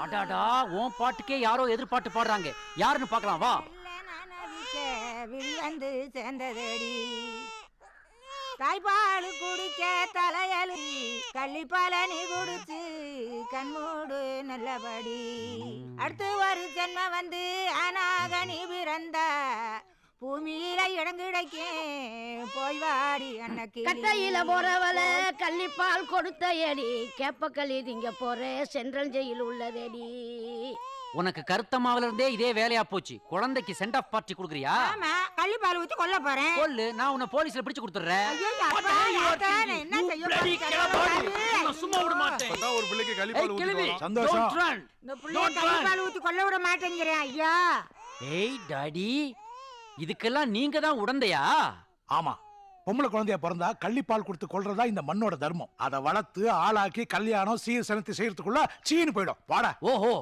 அடாடா உன் பாட்டுக்கே யாரோ எதிர்பாட்டு பாடுறாங்க. யாருன்னு பார்க்கலாம் வா. வந்து சேர்ந்ததடி தாய்ப்பால் குடிக்க தலையலி கள்ளிப்பாலனி குடிச்சு கண்மூடு நல்லபடி அடுத்து ஒரு ஜென்ம வந்து அனாகனி பிறந்த பூமியில இடம் கிடைக்கும் போய் வாடி அன்னைக்கு கட்டையில போறவள கள்ளிப்பால் கொடுத்த ஏடி கேப்பக்களி திங்க போற சென்ட்ரல் ஜெயில் உள்ளதேடி. உனக்கு கருத்தமாவில இருந்தே இதே வேலையா போச்சு. குழந்தைக்கு சென்ட் ஆஃப் பார்ட்டி குடுக்குறியா? ஆமா, கள்ளிப்பால் ஊத்தி கொல்ல போறேன். கொல்லு, நான் உன்னை போலீஸ்ல பிடிச்சு கொடுத்துறேன். என்ன சும்மா விட மாட்டேன். ஒரு பிள்ளைக்கு கள்ளிப்பால் ஊத்தி சந்தோஷம். இந்த புள்ளைய கள்ளிப்பால் ஊத்தி கொல்ல விட மாட்டேங்கிறேன் ஐயா. ஏய் டாடி, இதுக்கெல்லாம் நீங்க தான் உடந்தையா? ஆமா, பொம்பளை குழந்தைய பிறந்தா கள்ளிப்பால் கொடுத்து கொள்றதா இந்த மண்ணோட தர்மம். அதை வளர்த்து ஆளாக்கி கல்யாணம் சீர் சனத்து செய்யறதுக்குள்ள சீனு போயிடும். வாடா. ஓஹோ,